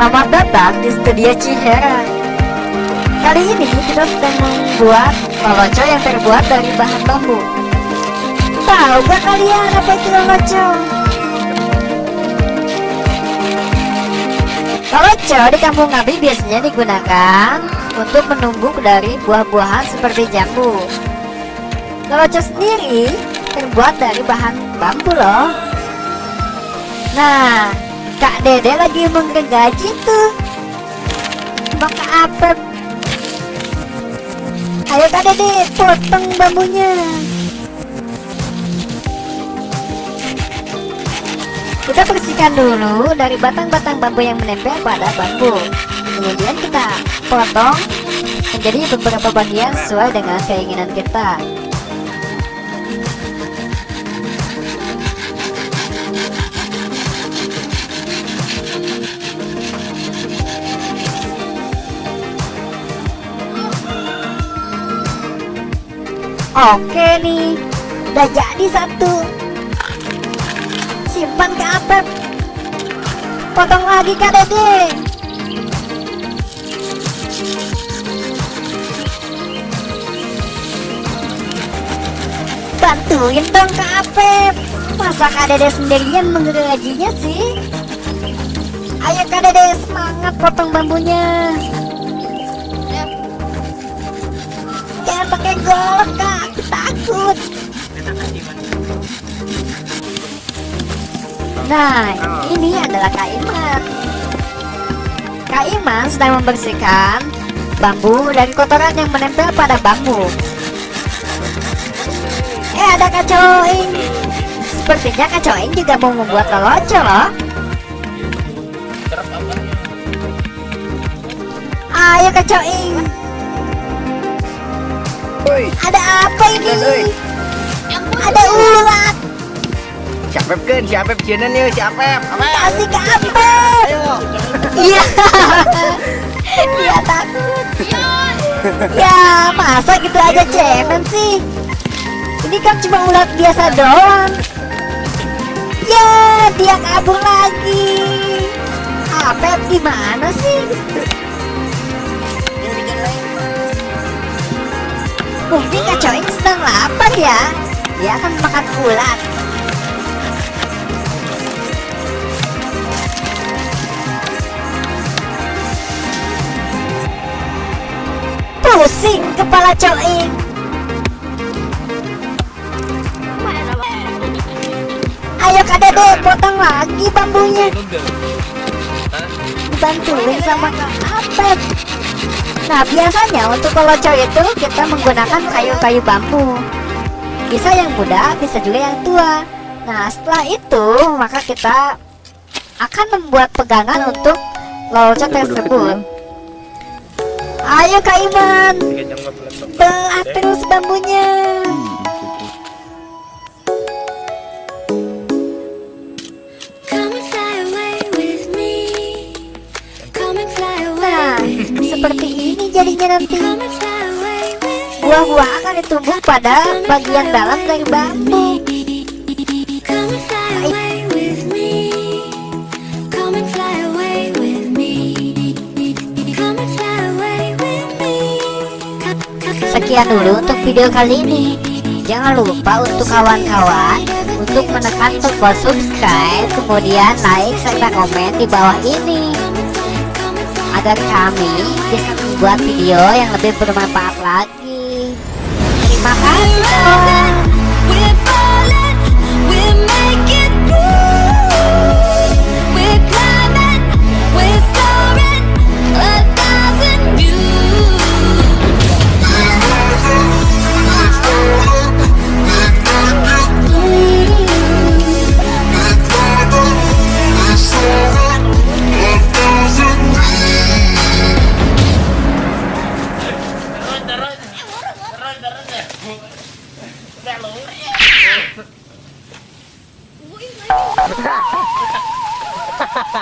Selamat datang di studio Cihera. Kali ini kita sedang membuat loloco yang terbuat dari bahan bambu. Tahu gak kalian apa itu loloco? Loloco di kampung kami biasanya digunakan untuk menumbuk dari buah-buahan seperti jambu. Loloco sendiri terbuat dari bahan bambu loh. Nah, Kak Dede lagi menggergaji tuh. Bang Kak Apep, ayo Kak Dede potong bambunya. Kita bersihkan dulu dari batang-batang bambu yang menempel pada bambu. Kemudian kita potong menjadi beberapa bagian sesuai dengan keinginan kita. Oke nih, udah jadi satu. Simpan ke Apep. Potong lagi Kak Dede. Bantuin dong Kak Apep. Masa Kak Dede sendirian menggergajinya sih? Ayo Kak Dede, semangat potong bambunya. Jangan pakai golok Kak, aku takut. Nah, ini adalah Kak Iman. Kak Iman sedang membersihkan bambu dari kotoran yang menempel pada bambu. Ada Kak Coing. Sepertinya Kak Coing juga mau membuat loloco loh. Ayo Kak Coing. Ada apa ini? Ada ulat. Si Apep kan, si Apep jenan ya, si Apep. Kasih ke Apep. Iya. Dia takut. Ya, masa gitu aja cemen sih? Ini kan cuma ulat biasa doang. Ya, dia kabur lagi. Apep gimana sih? Mungkin Kak Coing sedang lapar ya. Dia akan makan ulat. Pusing kepala Coing. Ayo Kak Dede, potong lagi bambunya. Dibantuin sama Kak Apep. Nah, biasanya untuk loloco itu kita menggunakan kayu-kayu bambu. Bisa yang muda, bisa juga yang tua. Nah, setelah itu maka kita akan membuat pegangan untuk loloco tersebut. Ayo Kak Iman, belah terus bambunya. Nah, seperti ini jadinya nanti. Buah-buah akan ditumbuk pada bagian dalam dari bambu. Sekian dulu untuk video kali ini. Jangan lupa untuk kawan-kawan untuk menekan tombol subscribe, kemudian like serta komen di bawah ini agar kami bisa membuat video yang lebih bermanfaat lagi. Terima kasih. Hahaha.